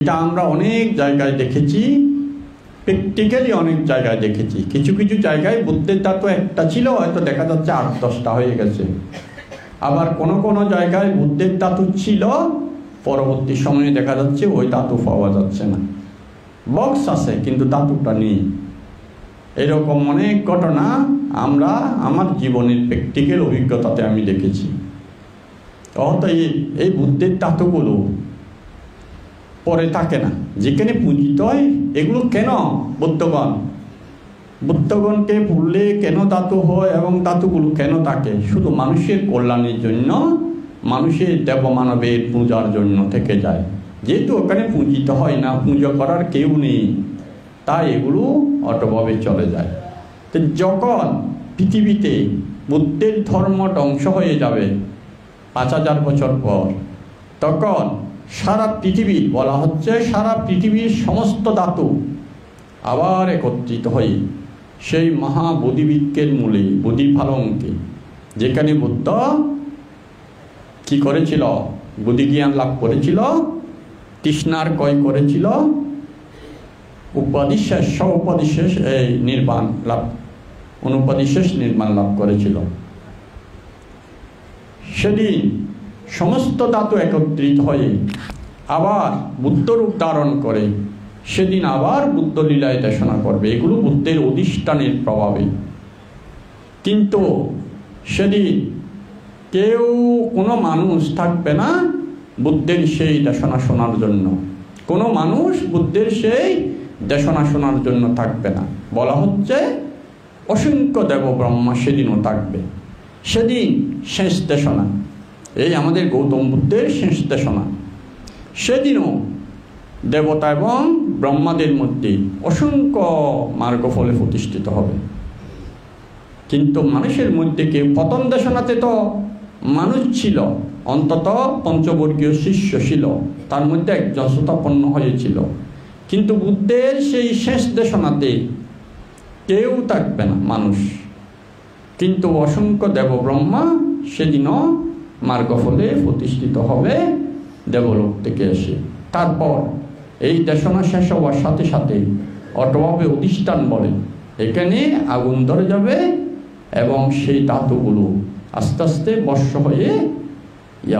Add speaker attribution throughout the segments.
Speaker 1: এটা আমরা অনেক জায়গায় দেখেছি, প্র্যাকটিক্যালি অনেক জায়গায় দেখেছি। কিছু কিছু জায়গায় বুদ্ধের ধাতু একটা ছিল, হয়তো দেখা যাচ্ছে 8-10টা হয়ে গেছে। আবার কোনো কোনো জায়গায় বুদ্ধের ধাতু ছিল, পরবর্তী সময়ে দেখা যাচ্ছে ওই ধাতু পাওয়া যাচ্ছে না। বক্স আছে কিন্তু ধাতুটা নেই। এরকম অনেক ঘটনা আমার জীবনের প্র্যাকটিক্যাল অভিজ্ঞতাতে আমি দেখেছি। অতএব এই বুদ্ধের ধাতুগুলো পরে থাকে না, যেখানে পূজিত হয়। এগুলো কেন বুদ্ধগণকে ভুললে কেন ধাতু হয় এবং ধাতুগুলো কেন থাকে? শুধু মানুষের কল্যাণের জন্য, মানুষের দেবমানবের পূজার জন্য থেকে যায়। যেহেতু ওখানে পূজিত হয় না, পুজো করার কেউ নেই, তাই এগুলো অটোভাবে চলে যায়। তো যখন পৃথিবীতে বুদ্ধের ধর্ম ধ্বংস হয়ে যাবে 5000 বছর পর, তখন সারা পৃথিবী, বলা হচ্ছে সারা পৃথিবীর সমস্ত ধাতু আবার একত্রিত হয়ে সেই মহাবোধিবৃক্ষের মূলে, বোধিফলকে, যেখানে বুদ্ধ কি করেছিল? বুদ্ধিজ্ঞান লাভ করেছিল, তৃষ্ণার ক্ষয় করেছিল, উপদিশেষ এই নির্বাণ লাভ, অনুপদিশেষ নির্মাণ লাভ করেছিল। সেদিন সমস্ত ধাতু একত্রিত হয়ে আবার বুদ্ধরূপ ধারণ করে সেদিন আবার বুদ্ধ লীলায় দেশনা করবে। এগুলো বুদ্ধের অধিষ্ঠানের প্রভাবে। কিন্তু সেদিন কেউ, কোনো মানুষ থাকবে না বুদ্ধের সেই দেশনা শোনার জন্য। কোনো মানুষ বুদ্ধের সেই দেশনা শোনার জন্য থাকবে না। বলা হচ্ছে অসংখ্য দেব ব্রহ্মা সেদিনও থাকবে। সেদিন শেষ দেশনা, এই আমাদের গৌতম বুদ্ধের শেষ দেশনা। সেদিনও দেবতা এবং ব্রহ্মাদের মধ্যে অসংখ্য মার্গফলে প্রতিষ্ঠিত হবে। কিন্তু মানুষের মধ্যে কেউ, প্রথম দেশনাতে তো মানুষ ছিল, অন্তত পঞ্চবর্গীয় শিষ্য ছিল, তার মধ্যে একজন শ্রোতাপন্ন হয়েছিল। কিন্তু বুদ্ধের সেই শেষ দেশনাতে কেউ থাকবে না মানুষ, কিন্তু অসংখ্য দেব ব্রহ্মা সেদিনও মার্গফলে প্রতিষ্ঠিত হবে দেবলোক থেকে এসে। তারপর এই দেশনা শেষ হওয়ার সাথে সাথে অটোভাবে অধিষ্ঠান বলে এখানে আগুন ধরে যাবে এবং সেই ধাতুগুলো আস্তে আস্তে বর্ষ হয়ে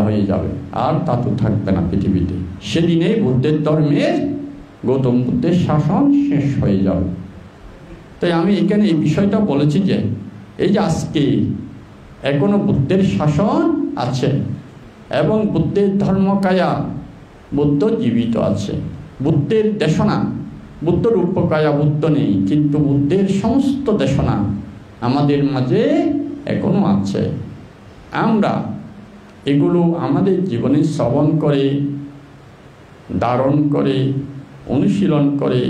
Speaker 1: হয়ে যাবে, আর ধাতু থাকবে না পৃথিবীতে। সেদিনে বুদ্ধের ধর্মের, গৌতম বুদ্ধের শাসন শেষ হয়ে যাবে। তাই আমি এখানে এই বিষয়টা বলেছি যে এই যে আজকে এখনো বুদ্ধের শাসন আছে এবং বুদ্ধের ধর্মকায়া, বুদ্ধ জীবিত আছে। বুদ্ধের দেশনা, বুদ্ধ রূপকায়া বুদ্ধ নেই, কিন্তু বুদ্ধের সমস্ত দেশনা আমাদের মাঝে এখনো আছে। আমরা এগুলো আমাদের জীবনে শ্রবণ করে, ধারণ করে, অনুশীলন করে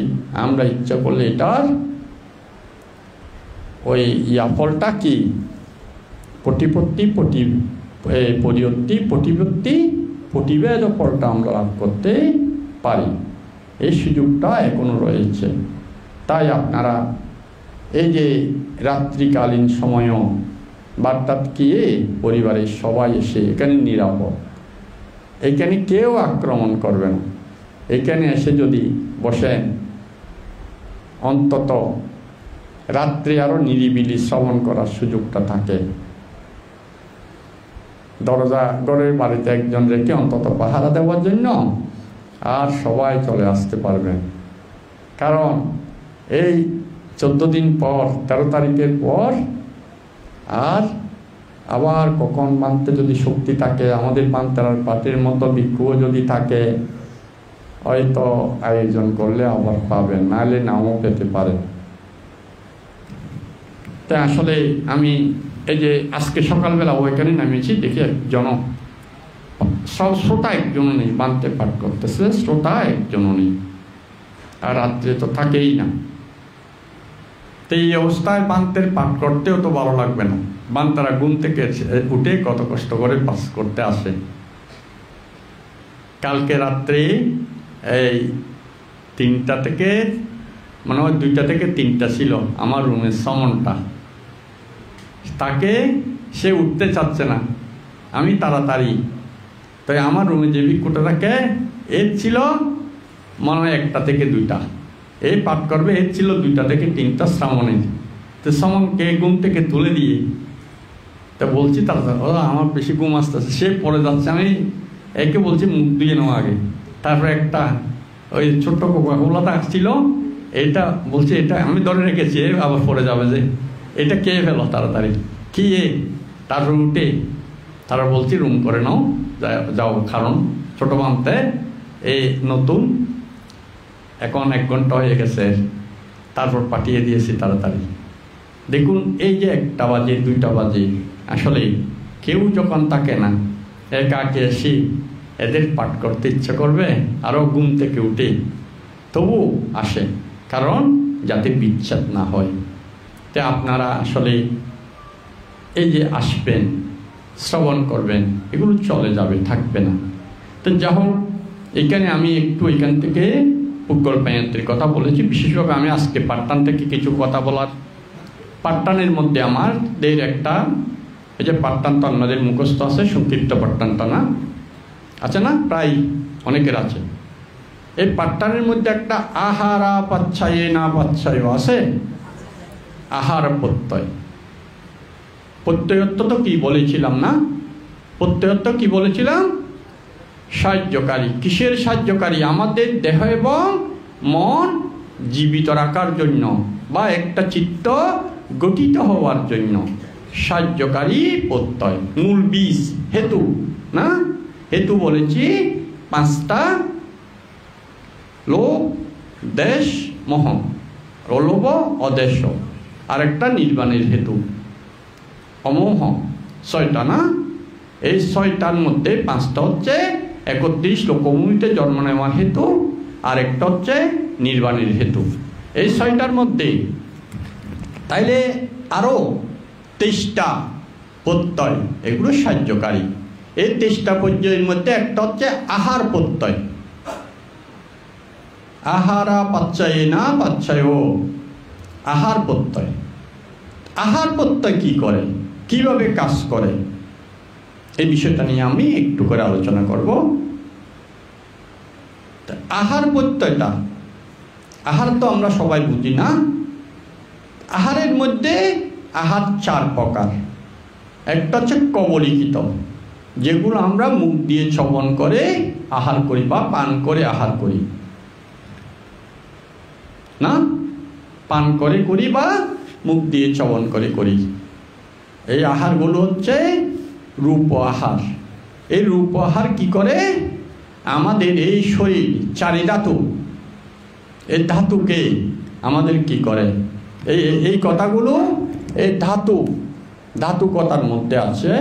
Speaker 1: আমরা ইচ্ছা করলে এটার ওই ফলটা কি প্রতিবেদ ফলটা আমরা লাভ করতে পারি। এই সুযোগটা এখনো রয়েছে। তাই আপনারা এই যে রাত্রিকালীন সময়ও বার্তাত গিয়ে পরিবারের সবাই এসে এখানে নিরাপদ, এখানে কেউ আক্রমণ করবে না। এখানে এসে যদি বসেন, অন্তত রাত্রে আরও নিরিবিলি শ্রবণ করার সুযোগটা থাকে। দরজা, ঘরের বাড়িতে একজন রেখে অন্তত পাহারা দেওয়ার জন্য, আর সবাই চলে আসতে পারবেন। কারণ এই 14 দিন পর, 13 তারিখের পর আর আবার কখন বাঁধতে যদি শক্তি থাকে, আমাদের বাঁধতার পাটির মতো ভিক্ষুও যদি থাকে, হয়তো আয়োজন করলে আবার পাবেন, নাহলে নাও পেতে পারেন। তাই আসলে আমি এই যে আজকে সকালবেলা ওইখানে নামিয়েছি, দেখি একজন শ্রোতা একজনও নেই, বাঁধতে পাঠ করতেছে, শ্রোতা একজনও নেই, আর রাত্রে তো থাকেই না। তো এই অবস্থায় বান্তের পাঠ করতেও তো ভালো লাগবে না। বান্তারা ঘুম থেকে উঠে কত কষ্ট করে পাস করতে আসে। কালকে রাত্রে এই 3টা থেকে, মানে 2টা থেকে 3টা ছিল আমার রুমের সমনটা, তাকে সে উঠতে চাচ্ছে না, আমি তাড়াতাড়ি। তাই আমার রুমে যে ভিক্ষুটা থাকে এর ছিল মনে হয় 1টা থেকে 2টা এই পাঠ করবে। এর ছিল 2টা থেকে 3টা শ্রাবণের। তো শ্রাবণকে ঘুম থেকে তুলে দিয়ে তা বলছি তার আমার বেশি ঘুম আসতেছে, সে পড়ে যাচ্ছে। আমি একে বলছি মুখ দিয়ে নেওয়া আগে, তারপরে একটা ওই ছোট্ট কোকাকোলাটা আসছিল, এটা বলছে এটা আমি ধরে রেখেছি, আবার পড়ে যাবে যে এটা কে ফেলো তাড়াতাড়ি কি তারপর উঠে তারা বলছি রুম করে নাও যাও, কারণ ছোটো মামতে এই নতুন এখন 1 ঘন্টা হয়ে গেছে, তারপর পাঠিয়ে দিয়েছি তাড়াতাড়ি। দেখুন এই যে 1টা বাজে 2টা বাজে, আসলে কেউ যখন থাকে না একাকে এসে এদের পাঠ করতে ইচ্ছে করবে, আরও ঘুম থেকে উঠে তবু আসে, কারণ যাতে বিচ্ছেদ না হয়। তো আপনারা আসলে এই যে আসবেন, শ্রবণ করবেন, এগুলো চলে যাবে, থাকবে না। তো যা হোক, এখানে আমি একটু এখান থেকে পুষ্করপায়ন্ত্রীর কথা বলেছি। বিশেষভাবে আমি আজকে পাঠটান থেকে কিছু কথা বলার, পাঠটানের মধ্যে আমাদের একটা এই যে পাঠটান তো আপনাদের মুখস্থ আছে, সংক্ষিপ্ত পাঠটানটা না আছে না, প্রায় অনেকের আছে। এই পাঠটানের মধ্যে একটা আহারা পাচ্ছায় না পাচ্ছায় আছে, আহার প্রত্যয়। প্রত্যয়ত্ব তো কি বলেছিলাম না, প্রত্যয়ত্ব কি বলেছিলাম, সাহায্যকারী। কিসের সাহায্যকারী? আমাদের দেহ এবং মন জীবিত রাখার জন্য বা একটা চিত্ত গঠিত হওয়ার জন্য সাহায্যকারী প্রত্যয়। মূল বীজ হেতু না, হেতু বলেছি 5টা, লোভ দেশ মোহ, প্রলোভ অদেশ, আর একটা নির্বাণের হেতু অমোহ, 6টা না। এই 6টার মধ্যে 5টা হচ্ছে 31 লোকভূমিতে জন্ম নেওয়ার হেতু, আর একটা হচ্ছে নির্বাণের হেতু। এই 6টার মধ্যে তাইলে আরও 23টা প্রত্যয়, এগুলো সাহায্যকারী। এই 23টা প্রত্যয়ের মধ্যে একটা হচ্ছে আহার প্রত্যয়। আহারা পাচ্ছায় না পাচ্ছায়, আহার প্রত্যয়। আহার প্রত্যয় কি করে, কিভাবে কাজ করে, এই বিষয়টা নিয়ে আমি একটু করে আলোচনা করব। আহার প্রত্যয়টা, আহার তো আমরা সবাই বুঝি না। আহারের মধ্যে আহার 4 প্রকার। একটা হচ্ছে কবলিখিত, যেগুলো আমরা মুখ দিয়ে শ্রবণ করে আহার করি বা পান করে আহার করি না, পান করে করি বা মুখ দিয়ে শ্রবণ করে করি। এই আহারগুলো হচ্ছে রূপ আহার। এই রূপ আহার কি করে, আমাদের এই শরীর 4 ধাতু, এই ধাতুকে আমাদের কি করে, এই কথাগুলো এই ধাতু কথার মধ্যে আছে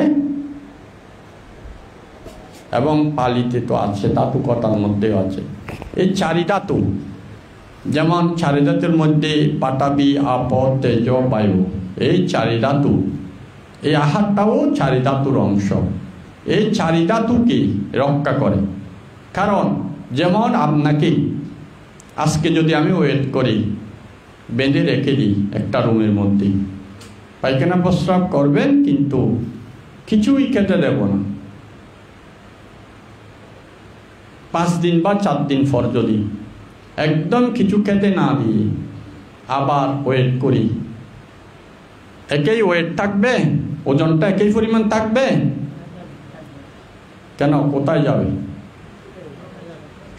Speaker 1: এবং পালিতে তো আছে, ধাতু কথার মধ্যে আছে। এই 4 ধাতু, যেমন 4 ধাতুর মধ্যে পাটাবি আপ তেজ বায়ু, এই 4 ধাতু, এই আহারটাও 4 ধাতুর অংশ। এই 4 ধাতুকে রক্ষা করে। কারণ যেমন আপনাকে আজকে যদি আমি ওয়েট করি, বেঁধে রেখে দিই একটা রুমের মধ্যে, পায়খানা প্রস্রাব করবেন কিন্তু কিছুই খেতে দেব না, 5 দিন বা 4 দিন পর যদি একদম কিছু খেতে না দিয়ে আবার ওয়েট করি, একই ওয়েট থাকবে, ওজনটা একই পরিমাণ থাকবে কেন? কোথায় যাবে?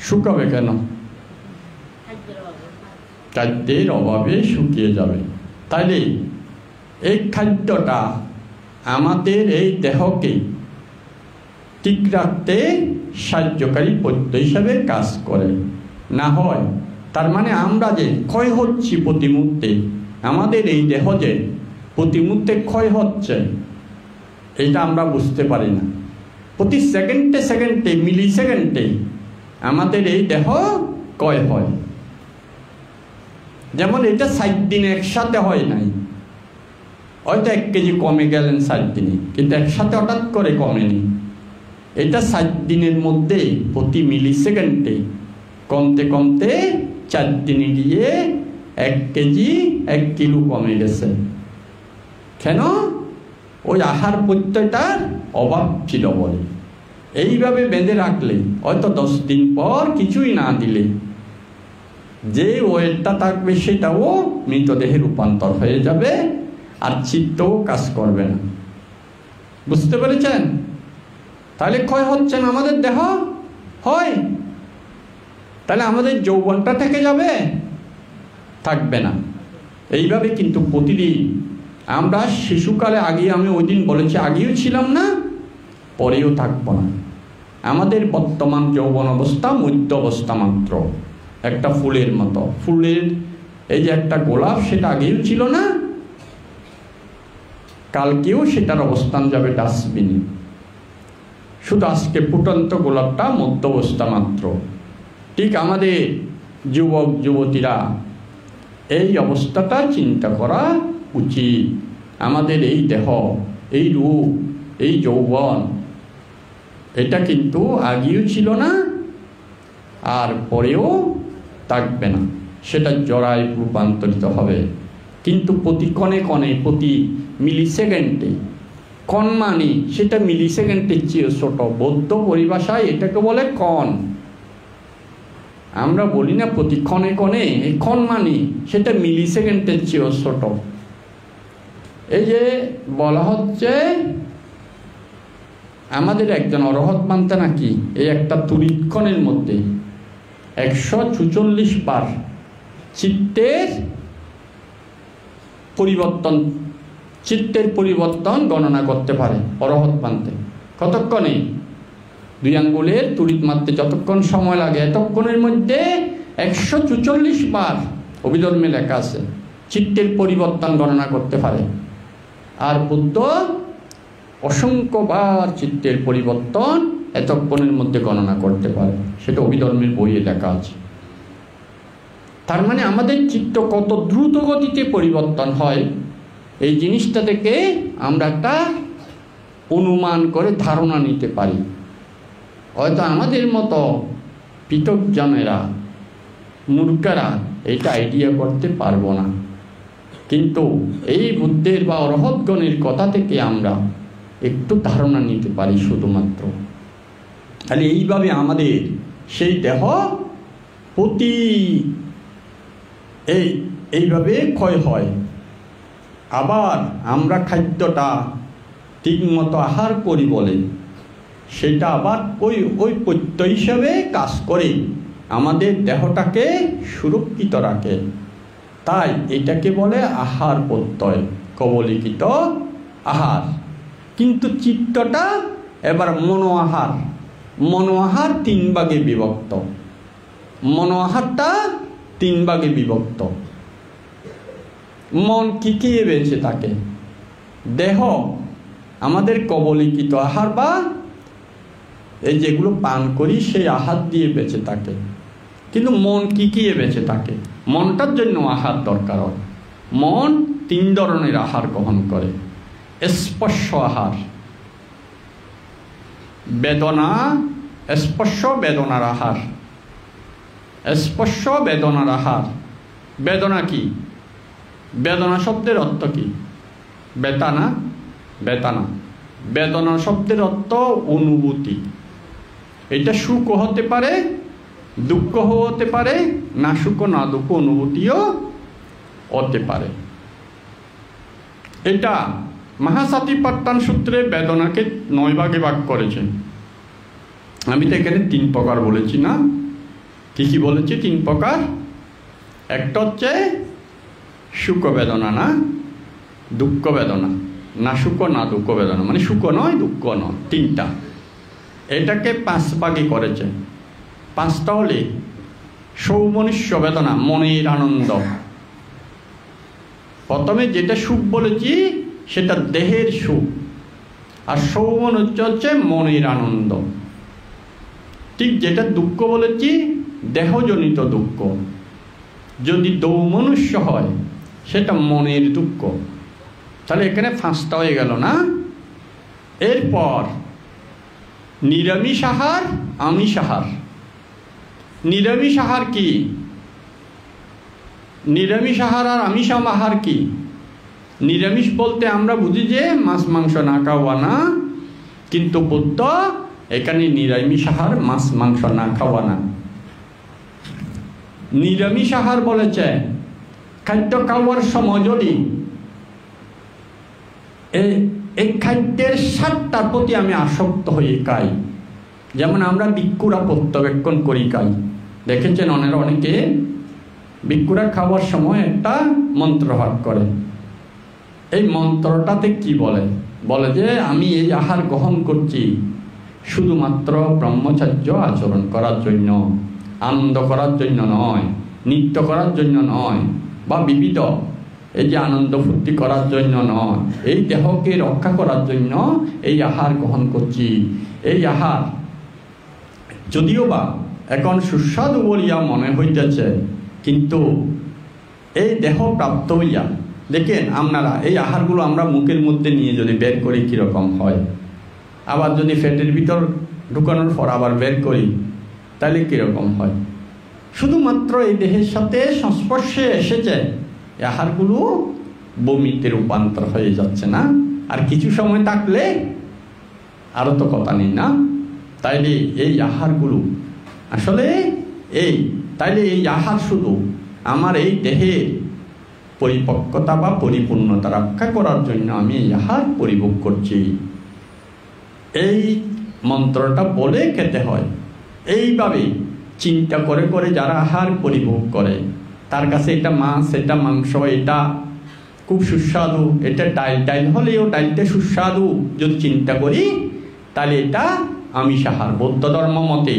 Speaker 1: শুকাবে কেন? খাদ্যের অভাবে শুকিয়ে যাবে। তাইলে এই খাদ্যটা আমাদের এই দেহকে ঠিক রাখতে সাহায্যকারী প্রত্যয় হিসাবে কাজ করে। না হয় তার মানে আমরা যে ক্ষয় হচ্ছি প্রতি মুহূর্তে, আমাদের এই দেহ যে প্রতি মুহূর্তে ক্ষয় হচ্ছে, এটা আমরা বুঝতে পারি না। প্রতি সেকেন্ডে মিলি সেকেন্ডে আমাদের এই দেহ ক্ষয় হয়। যেমন এটা 60 দিনে একসাথে হয় নাই, হয়তো 1 কেজি কমে গেলেন 60 দিনে, কিন্তু একসাথে হঠাৎ করে কমেনি। এটা 60 দিনের মধ্যে প্রতি মিলি সেকেন্ডে কমতে কমতে 4 দিনে গিয়ে 1 কেজি 1 কিলো কমে গেছে। কেন? ওই আহার প্রত্যয়টার অভাব ছিল বলে। এইভাবে বেঁধে রাখলে হয়তো 10 দিন পর কিছুই না দিলে যে ওয়েটটা থাকবে সেটাও মৃতদেহে রূপান্তর হয়ে যাবে, আর চিত্তও কাজ করবে না। বুঝতে পেরেছেন? তাহলে ক্ষয় হচ্ছে না আমাদের দেহ, হয় তাহলে আমাদের যৌবনটা থেকে যাবে, থাকবে না। এইভাবে কিন্তু প্রতিদিন আমরা শিশুকালে, আগে আমি ওই দিন বলেছি, আগেও ছিলাম না, পরেও থাকবো না। আমাদের বর্তমান যৌবন অবস্থা মধ্য অবস্থা মাত্র, একটা ফুলের মতো। ফুলের এই যে একটা গোলাপ, সেটা আগেও ছিল না, কালকেও সেটার অবস্থান যাবে ডাস্টবিনে। শুধু আজকে ফুটন্ত গোলাপটা মধ্য অবস্থা মাত্র। ঠিক আমাদের যুবক যুবতীরা এই অবস্থাটা চিন্তা করা উচিত। আমাদের এই দেহ, এই রূপ, এই যৌবন, এটা কিন্তু আগেও ছিল না আর পরেও থাকবে না। সেটা জড়ায় রূপান্তরিত হবে। কিন্তু প্রতি কণে কণে, প্রতি মিলি সেকেন্ডে, কণ মানে সেটা মিলি সেকেন্ডের চেয়ে ছোট। বৌদ্ধ পরিভাষায় এটাকে বলে কণ। আমরা বলি না প্রতি ক্ষণে ক্ষণে, এই ক্ষণ মানে সেটা মিলি সেকেন্ডের চেয়েও ছোট। এই যে বলা হচ্ছে আমাদের একজন অরহৎ মানতে নাকি এই একটা তড়িৎক্ষণের মধ্যে 144 বার চিত্তের পরিবর্তন গণনা করতে পারে অরহৎ মানতে। কতক্ষণে? 2 আঙ্গুলের তড়িৎ মারতে যতক্ষণ সময় লাগে, এতক্ষণের মধ্যে 144 বার অভিধর্মে লেখা আছে চিত্তের পরিবর্তন গণনা করতে পারে। আর বুদ্ধ অসংখ্যবার চিত্তের পরিবর্তন এতক্ষণের মধ্যে গণনা করতে পারে, সেটা অভিধর্মের বইয়ে লেখা আছে। তার মানে আমাদের চিত্ত কত দ্রুত গতিতে পরিবর্তন হয়, এই জিনিসটা থেকে আমরা একটা অনুমান করে ধারণা নিতে পারি। হয়তো আমাদের মতো পৃথকজনেরা, মূর্খরা এটা আইডিয়া করতে পারবো না, কিন্তু এই বুদ্ধের বা অরহৎগণের কথা থেকে আমরা একটু ধারণা নিতে পারি শুধুমাত্র। তাহলে এইভাবে আমাদের সেই দেহ প্রতি এইভাবে ক্ষয় হয়। আবার আমরা খাদ্যটা ঠিকমতো আহার করি বলে সেটা আবার ওই প্রত্যয় হিসাবে কাজ করে আমাদের দেহটাকে সুরক্ষিত রাখে। তাই এটাকে বলে আহার প্রত্যয়, কবলিকিত আহার। কিন্তু চিত্তটা এবার মনো আহার। মনো আহার 3 ভাগে বিভক্ত। মনো আহারটা 3 ভাগে বিভক্ত। মন কি কি বেঁচে থাকে? দেহ আমাদের কবলিকিত আহার বা এই যেগুলো পান করি সেই আহার দিয়ে বেঁচে থাকে। কিন্তু মন কি কি বেঁচে থাকে? মনটার জন্য আহার দরকার হয়। মন 3 ধরনের আহার গ্রহণ করে। স্পর্শ আহার, বেদনা, স্পর্শ বেদনার আহার। স্পর্শ বেদনার আহার। বেদনা কি? বেদনা শব্দের অর্থ কি? বেতানা, বেতানা। বেদনা শব্দের অর্থ অনুভূতি। এটা সুখ হতে পারে, দুঃখ হতে পারে, না সুখ না দুঃখ অনুভূতিও হতে পারে। এটা মহাসাতিপাট্টান সূত্রে বেদনাকে 9 ভাগে ভাগ করেছেন। আমি তো এখানে 3 প্রকার বলেছি না? কি কি বলেছি? 3 প্রকার। একটা হচ্ছে সুখ বেদনা, না দুঃখ বেদনা, না সুখ না দুঃখ বেদনা, মানে সুখ নয় দুঃখ নয়, 3টা। এটাকে 5 ভাগে করেছে। 5টা হলে সৌমনুষ্য বেদনা, মনের আনন্দ। প্রথমে যেটা সুখ বলেছি সেটা দেহের সুখ, আর সৌমনুষ্য হচ্ছে মনের আনন্দ। ঠিক যেটা দুঃখ বলেছি দেহজনিত দুঃখ। যদি দৌমনুষ্য হয় সেটা মনের দুঃখ। তাহলে এখানে 5টা হয়ে গেল না? এরপর নিরামিষ আহার, আমিষ আহার। নিরামিষ আহার কি? নিরামিষ আহার আর আমিষ আহার কি? নিরামিষ বলতে আমরা বুঝি যে মাছ মাংস না খাওয়া না, কিন্তু বুদ্ধ এখানে নিরামিষ আহার মাছ মাংস না খাওয়া না। নিরামিষ আহার বলেছে খাদ্য খাওয়ার সময় যদি এই খাদ্যের স্বাদটার প্রতি আমি আসক্ত হয়ে খাই, যেমন আমরা ভিক্ষুরা প্রত্যাবেক্ষণ করি খাই, দেখেছেন অনেকে ভিক্ষুরা খাওয়ার সময় একটা মন্ত্র পাঠ করে। এই মন্ত্রটাতে কি বলে যে আমি এই আহার গ্রহণ করছি শুধুমাত্র ব্রহ্মচর্য আচরণ করার জন্য, আনন্দ করার জন্য নয়, নৃত্য করার জন্য নয়, বা বিবিধ এই যে আনন্দ ফুর্তি করার জন্য নয়, এই দেহকে রক্ষা করার জন্য এই আহার গ্রহণ করছি। এই আহার যদিও বা এখন সুস্বাদু বলিয়া মনে হইতেছে, কিন্তু এই দেহ প্রাপ্ত হইয়া দেখেন আপনারা এই আহারগুলো আমরা মুখের মধ্যে নিয়ে যদি বের করি কীরকম হয়, আবার যদি পেটের ভিতর ঢুকানোর পর আবার বের করি তাহলে কীরকম হয়। শুধুমাত্র এই দেহের সাথে সংস্পর্শে এসেছে এই আহারগুলো বমিতে রূপান্তর হয়ে যাচ্ছে না, আর কিছু সময় থাকলে আরও তো কথা নেই না। তাইলে এই আহারগুলো আসলে তাইলে এই আহার শুধু আমার এই দেহের পরিপক্কতা বা পরিপূর্ণতা রক্ষা করার জন্য আমি এই আহার পরিভোগ করছি। এই মন্ত্রটা বলে খেতে হয়। এইভাবে চিন্তা করে করে যারা আহার পরিভোগ করে তার কাছে এটা মাছ, এটা মাংস, এটা খুব সুস্বাদু, এটা ডাইল হলেও ডাইলটা সুস্বাদু যদি চিন্তা করি তাহলে এটা আমিষ আহার। বৌদ্ধ ধর্ম মতে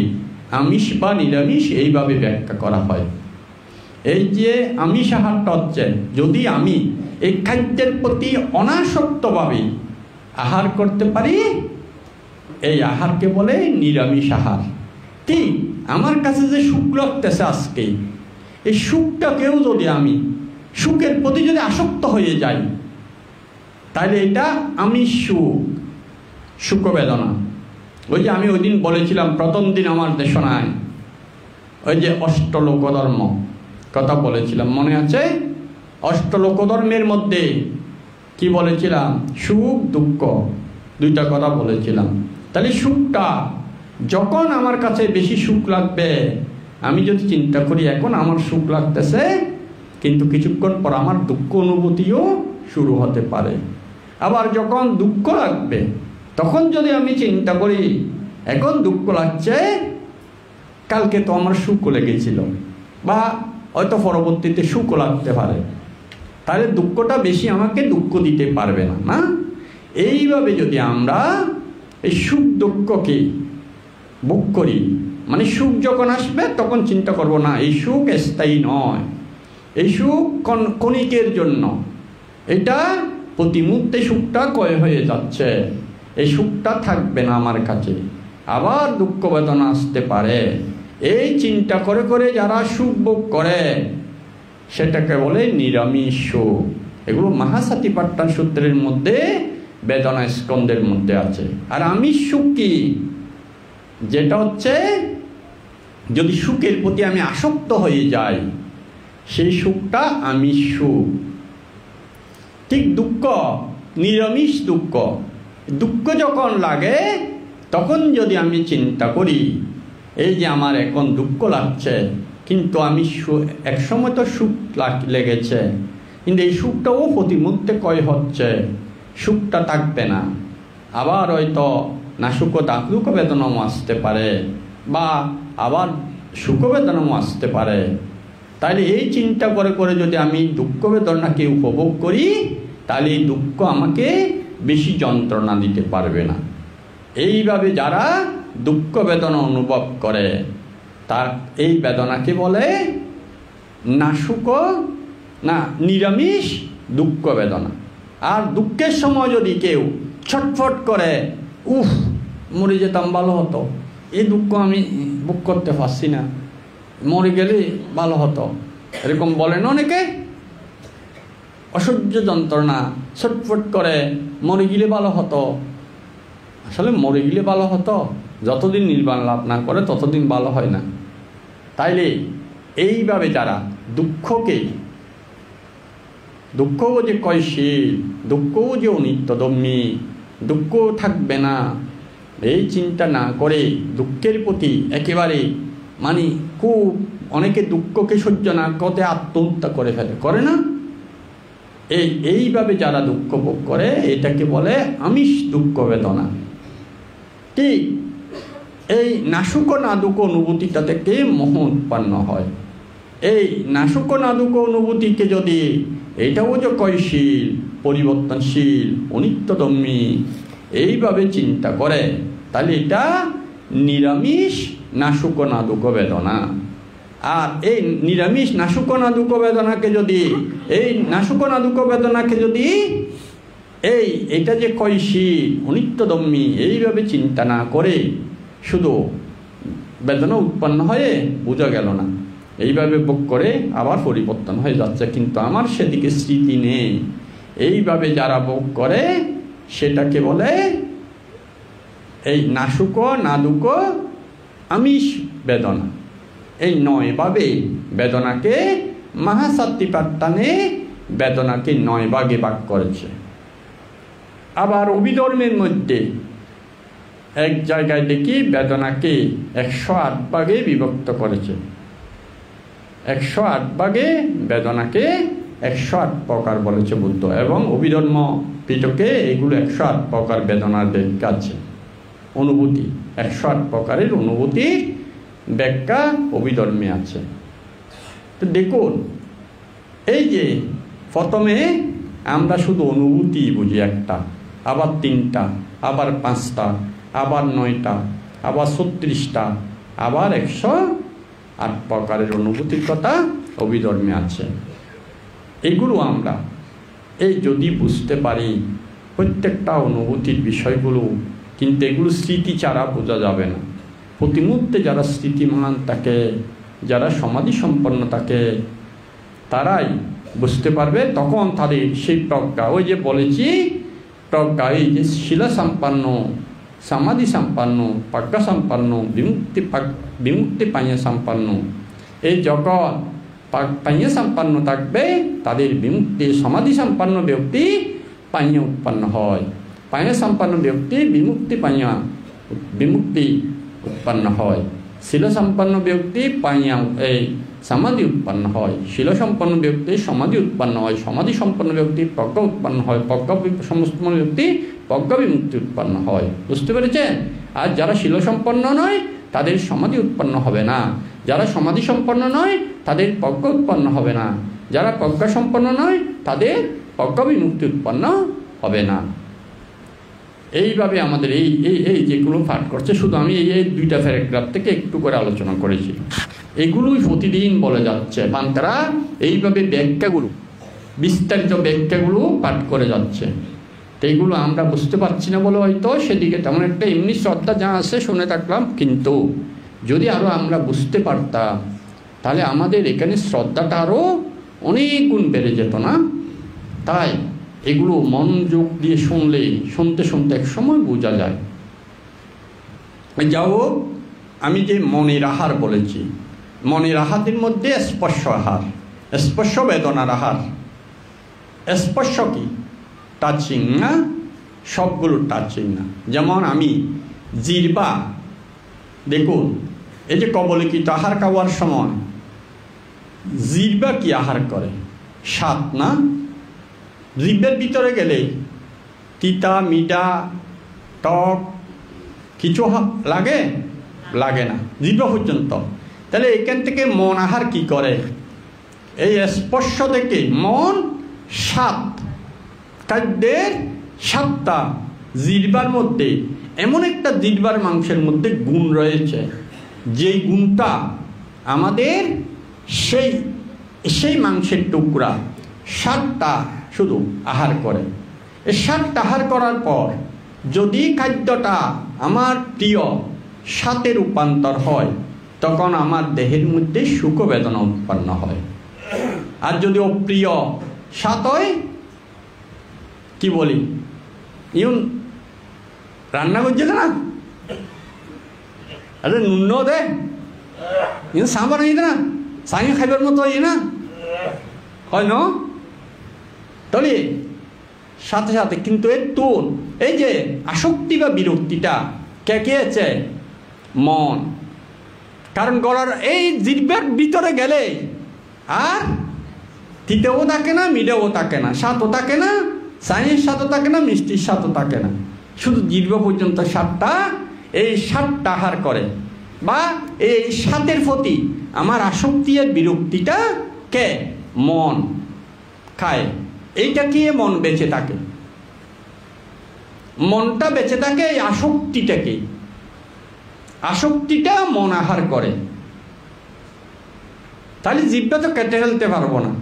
Speaker 1: আমিষ বা নিরামিষ এইভাবে ব্যাখ্যা করা হয়। এই যে আমিষ আহারটা হচ্ছে যদি আমি এই খাদ্যের প্রতি অনাসক্তভাবে আহার করতে পারি, এই আহারকে বলে নিরামিষ আহার। ঠিক আমার কাছে যে সুখ লাগতেছে আজকে, এই সুখটাকেও যদি আমি সুখের প্রতি যদি আসক্ত হয়ে যাই তাহলে এটা আমিষ সুখ বেদনা। ওই যে আমি ওই দিন বলেছিলাম প্রথম দিন আমার দেশনায় ওই যে অষ্টলোকধর্ম কথা বলেছিলাম, মনে আছে? অষ্টলোকধর্মের মধ্যে কি বলেছিলাম? সুখ দুঃখ দুইটা কথা বলেছিলাম। তাহলে সুখটা যখন আমার কাছে বেশি সুখ লাগবে, আমি যদি চিন্তা করি এখন আমার সুখ লাগতেছে, কিন্তু কিছুক্ষণ পর আমার দুঃখ অনুভূতিও শুরু হতে পারে। আবার যখন দুঃখ লাগবে তখন যদি আমি চিন্তা করি এখন দুঃখ লাগছে, কালকে তো আমার সুখ লেগেছিল, বা হয়তো পরবর্তীতে সুখ লাগতে পারে, তাহলে দুঃখটা বেশি আমাকে দুঃখ দিতে পারবে না, না? এইভাবে যদি আমরা এই সুখ দুঃখকে ভোগ করি, মানে সুখ যখন আসবে তখন চিন্তা করব না এই সুখ স্থায়ী নয়, এই সুখ ক্ষণিকের জন্য, এটা প্রতি মুহূর্তে সুখটা ক্ষয় হয়ে যাচ্ছে, এই সুখটা থাকবে না আমার কাছে, আবার দুঃখ বেদনা আসতে পারে। এই চিন্তা করে করে যারা সুখ ভোগ করে সেটাকে বলে নিরামিষ সুখ। এগুলো মহাসাতিপাট্টান সূত্রের মধ্যে বেদনা স্কন্ধের মধ্যে আছে। আর আমিষ সুখ কি? যেটা হচ্ছে যদি সুখের প্রতি আমি আসক্ত হয়ে যাই সেই সুখটা আমিষ সুখ। ঠিক দুঃখ, নিরামিষ দুঃখ, দুঃখ যখন লাগে তখন যদি আমি চিন্তা করি এই যে আমার এখন দুঃখ লাগছে, কিন্তু আমি একসময় তো সুখ লেগেছে, কিন্তু এই সুখটাও প্রতি মুহূর্তে ক্ষয় হচ্ছে, সুখটা থাকবে না, আবার হয়তো না সুখ দুঃখ বেদনাও আসতে পারে, বা আবার সুখ বেদনাও আসতে পারে। তাহলে এই চিন্তা করে করে যদি আমি দুঃখ বেদনাকে উপভোগ করি তাহলে এই দুঃখ আমাকে বেশি যন্ত্রণা দিতে পারবে না। এইভাবে যারা দুঃখ বেদনা অনুভব করে তার এই বেদনাকে বলে না সুখ না নিরামিষ দুঃখ বেদনা। আর দুঃখের সময় যদি কেউ ছটফট করে, উফ মরে যেতাম ভালো হতো, এই দুঃখ আমি ভোগ করতে পারছি না, মরে গেলে ভালো হতো, এরকম বলেন অনেকে। অসহ্য যন্ত্রণা, ছটফট করে মরে গেলে ভালো হতো। আসলে মরে গেলে ভালো হতো, যতদিন নির্বাণ লাভ না করে ততদিন ভালো হয় না। তাইলে এইভাবে যারা দুঃখও যে ক্ষয়শীল, দুঃখও যে অনিত্যদম্যী, দুঃখ থাকবে না, এই চিন্তা না করে দুঃখের প্রতি একেবারে খুব অনেকে দুঃখকে সহ্য না করতে আত্মহত্যা করে ফেলে, করে না? এইভাবে যারা দুঃখ ভোগ করে এটাকে বলে আমিষ দুঃখ বেদনা। ঠিক এই নাশুক নাদুক অনুভূতিটা থেকে মোহ উৎপন্ন হয়। এই নাশুক নাদুক অনুভূতিকে যদি এইটাও যে ক্ষয়শীল, পরিবর্তনশীল, অনিত্যধর্মী এইভাবে চিন্তা করে, তাহলে এটা নিরামিষ নাশুক নাদুক বেদনা। আর এই নিরামিষ নাশুক নাদুক বেদনাকে যদি এটা যে ক্ষয়শীল, অনিত্যধর্মী এইভাবে চিন্তা না করে শুধু বেদনা উৎপন্ন হয়ে বোঝা গেল না, এইভাবে ভোগ করে আবার পরিবর্তন হয়ে যাচ্ছে, কিন্তু আমার সেদিকে স্মৃতি নেই। এইভাবে যারা ভোগ করে সেটাকে বলে এই নাশুক নাদুক আমিষ বেদনা। এই 9 ভাবে বেদনাকে মহাসাত্তিপাট্টানে বেদনাকে 9 ভাগে ভাগ করেছে। আবার অভিধর্মের মধ্যে এক জায়গায় দেখি বেদনাকে 108 ভাগে বিভক্ত করেছে। 108 ভাগে বেদনাকে 108 প্রকার বলেছে বুদ্ধ, এবং অভিধর্ম পিটকে এগুলো 108 প্রকার বেদনার ব্যাখ্যা আছে। অনুভূতি 108 প্রকারের অনুভূতির ব্যাখ্যা অভিধর্মে আছে। তো দেখুন, এই যে প্রথমে আমরা শুধু অনুভূতি বুঝি, একটা, আবার 3টা, আবার 5টা, আবার 9টা, আবার 36টা, আবার 108 প্রকারের অনুভূতির কথা অভিধর্মে আছে। এগুলো আমরা যদি বুঝতে পারি প্রত্যেকটা অনুভূতির বিষয়গুলো, কিন্তু এগুলো স্মৃতি ছাড়া বোঝা যাবে না। প্রতি মুহূর্তে যারা স্মৃতিমান থাকে, যারা সমাধি সম্পন্ন থাকে, তারাই বুঝতে পারবে। তখন তাদের সেই প্রজ্ঞা, ওই যে বলেছি প্রজ্ঞা, এই যে শিলা সম্পন্ন, সমাধি সম্পন্ন, প্রজ্ঞা সম্পন্ন, বিমুক্তি পাইয়া সম্পন্ন, এই জগৎ পাইয়া সম্পন্ন থাকবে, তাদের বিমুক্তি, সমাধি সম্পন্ন ব্যক্তি পাইয়া উৎপন্ন হয়, পাইয়া সম্পন্ন ব্যক্তি বিমুক্তি উৎপন্ন হয়, শিলা সম্পন্ন ব্যক্তি পাইয়া এই সমাধি উৎপন্ন হয়, শিলা সম্পন্ন ব্যক্তি সমাধি উৎপন্ন হয়, সমাধি সম্পন্ন ব্যক্তি প্রজ্ঞা উৎপন্ন হয়, প্রজ্ঞা সম্পন্ন ব্যক্তি প্রজ্ঞা বিমুক্তি উৎপন্ন হয়। বুঝতে পেরেছেন? আর যারা শিলা সম্পন্ন নয় তাদের সমাধি উৎপন্ন হবে না, যারা সমাধি সম্পন্ন নয় তাদের প্রজ্ঞা উৎপন্ন হবে না, যারা প্রজ্ঞা সম্পন্ন নয় তাদের প্রজ্ঞা বিমুক্তি উৎপন্ন হবে না। এইভাবে আমাদের এই যেগুলো পাঠ করছে, শুধু আমি এই 2টা প্যারাগ্রাফ থেকে একটু করে আলোচনা করেছি, এগুলোই প্রতিদিন বলে যাচ্ছে। বান্তারা এইভাবে ব্যাখ্যাগুলো, বিস্তারিত ব্যাখ্যাগুলো পাঠ করে যাচ্ছে। তো এইগুলো আমরা বুঝতে পারছি না বলে হয়তো সেদিকে তেমন একটা এমনি শ্রদ্ধা যা আছে শুনে থাকলাম, কিন্তু যদি আরও আমরা বুঝতে পারতাম তাহলে আমাদের এখানে শ্রদ্ধাটা আরও অনেক গুণ বেড়ে যেত না? তাই এগুলো মনোযোগ দিয়ে শুনতে এক সময় বোঝা যায়। যাও, আমি যে মনের আহার বলেছি, মনের আহারের মধ্যে স্পর্শ আহার, স্পর্শ বেদনার আহার। স্পর্শ কি? টাচিং না? সবগুলো টাচিং না। যেমন আমি জিহ্বা, দেখুন এই যে কবলিকিত আহার খাওয়ার সময় জিহ্বা কি আহার করে? স্বাদ না? জিহ্বের ভিতরে গেলে তিতা, মিঠা, টক কিছু লাগে না জিহ্বা পর্যন্ত। তাহলে এখান থেকে মন আহার কি করে? এই স্পর্শ থেকে মন স্বাদ, খাদ্যের স্বাদটা জিহ্বার মধ্যে, এমন একটা জিহ্বার মাংসের মধ্যে গুণ রয়েছে, যেই গুণটা আমাদের সেই মাংসের টুকরা স্বাদটা শুধু আহার করে। এই স্বাদটা আহার করার পর যদি খাদ্যটা আমার প্রিয় স্বাদে রূপান্তর হয়, তখন আমার দেহের মধ্যে সুখ বেদনা উৎপন্ন হয়। আর যদি অপ্রিয় স্বাদ হয়, কি বলি, ইউন রান্না করছে না, আরে নুন দে, ইউন সাম্বার হয়ে না, সাঙ্গে খাইবার মতো হয় না, হয় না? তাহলে সাথে সাথে কিন্তু এই যে আসক্তি বা বিরক্তিটা কে আছে? মন। কারণ গলার এই জিহ্বার ভিতরে গেলে আর তিতেও থাকে না, মিডেও থাকে না, স্বাদও থাকে না, চাইনিজ স্বাদও থাকে না, মিষ্টির স্বাদও থাকে না, শুধু জিহ্বা পর্যন্ত স্বাদটা, এই স্বাদটা আহার করে। বা এই স্বাদের প্রতি আমার আসক্তি আর বিরক্তিটা কে? মন খায়। এইটা কি মন বেঁচে থাকে, মনটা বেঁচে থাকে এই আসক্তিটাকে, আসক্তিটা মন আহার করে। তাহলে জিহ্বা তো কেটে ফেলতে পারবো না,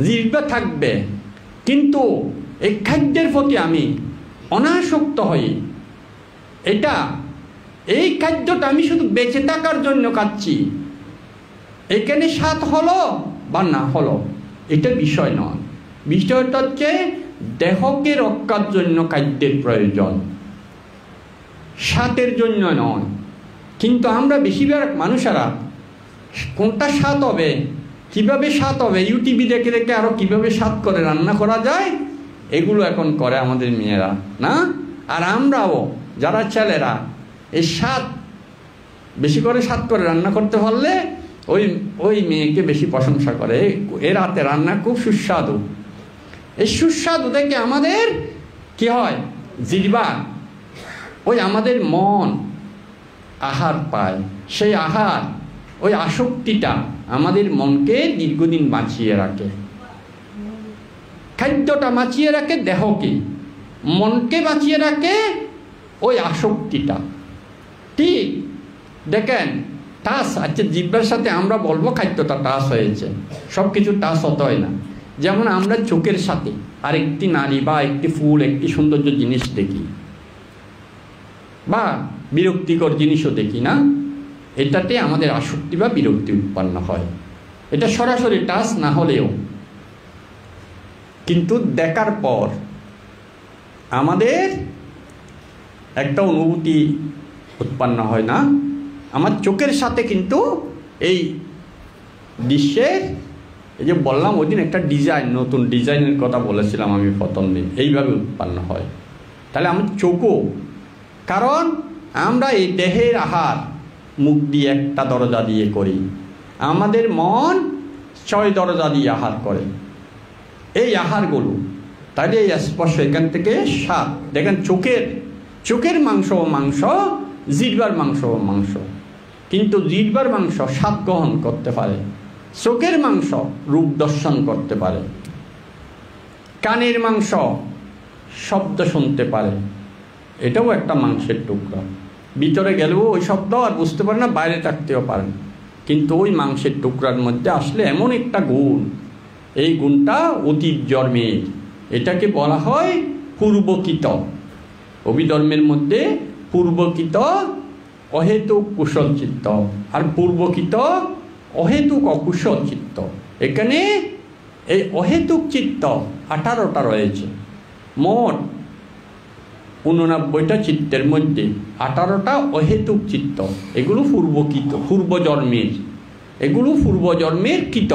Speaker 1: জিহ্বা থাকবে, কিন্তু এই খাদ্যের প্রতি আমি অনাসক্ত হই। এটা এই খাদ্যটা আমি শুধু বেঁচে থাকার জন্য খাচ্ছি, এখানে স্বাদ হলো বা না হলো এটা বিষয় নয়। বিষয়টা হচ্ছে দেহকে রক্ষার জন্য খাদ্যের প্রয়োজন, স্বাদের জন্য নয়। কিন্তু আমরা বেশিরভাগ মানুষেরা কোনটা স্বাদ হবে, কিভাবে স্বাদ হবে, ইউটিউবে দেখে দেখে আরো কিভাবে স্বাদ করে রান্না করা যায়, এগুলো এখন করে আমাদের মেয়েরা না। আর আমরাও যারা ছেলেরা এই স্বাদ বেশি করে স্বাদ করে রান্না করতে পারলে ওই মেয়েকে বেশি প্রশংসা করে, এর হাতে রান্না খুব সুস্বাদু। এই সুস্বাদু দেখে আমাদের কি হয়, জিহ্বা, ওই আমাদের মন আহার পায়। সেই আহার, ওই আসক্তিটা আমাদের মনকে দীর্ঘদিন বাঁচিয়ে রাখে। খাদ্যটা বাঁচিয়ে রাখে দেহকে, মনকে বাঁচিয়ে রাখে ওই আসক্তিটা। ঠিক দেখেন টাচ, আচ্ছা জিহ্বার সাথে আমরা বলবো খাদ্যটা টাচ হয়েছে, সব কিছু টাচ হতে হয় না। যেমন আমরা চোখের সাথে আরেকটি নারী বা একটি ফুল, একটি সৌন্দর্য জিনিস দেখি বা বিরক্তিকর জিনিসও দেখি না, এটাতে আমাদের আসক্তি বা বিরক্তি উৎপন্ন হয়। এটা সরাসরি টাচ না হলেও, কিন্তু দেখার পর আমাদের একটা অনুভূতি উৎপন্ন হয় না। আমার চোখের সাথে কিন্তু এই দৃশ্যের, এই যে বললাম ওই দিন একটা ডিজাইন, নতুন ডিজাইনের কথা বলেছিলাম আমি প্রথম দিন, এইভাবে উৎপন্ন হয়। তাহলে আমার চোখও, কারণ আমরা এই দেহের আহার মুখ দিয়ে একটা দরজা দিয়ে করি, আমাদের মন 6 দরজা দিয়ে আহার করে। এই আহারগুলো, তাহলে এই স্পর্শ, এখান থেকে স্বাদ। দেখেন চোখের মাংস ও মাংস, জিহ্বার মাংস ও মাংস, কিন্তু জিহ্বার মাংস স্বাদ গ্রহণ করতে পারে, চোখের মাংস রূপ দর্শন করতে পারে, কানের মাংস শব্দ শুনতে পারে, এটাও একটা মাংসের টুকরা। ভিতরে গেলেও ওই শব্দ আর বুঝতে পারে না, বাইরে থাকতেও পারে না, কিন্তু ওই মাংসের টুকরার মধ্যে আসলে এমন একটা গুণ, এই গুণটা অতীত জন্মের, এটাকে বলা হয় পূর্বকৃত। অভিধর্মের মধ্যে পূর্বকৃত অহেতুক কুশল চিত্ত আর পূর্বকৃত অহেতুক অকুশল চিত্ত। এখানে এই অহেতুক চিত্ত 18টা রয়েছে। মোট 89টা চিত্তের মধ্যে 18টা অহেতুক চিত্ত। এগুলো পূর্বকৃত, পূর্বজন্মের, এগুলো পূর্বজন্মের কৃত।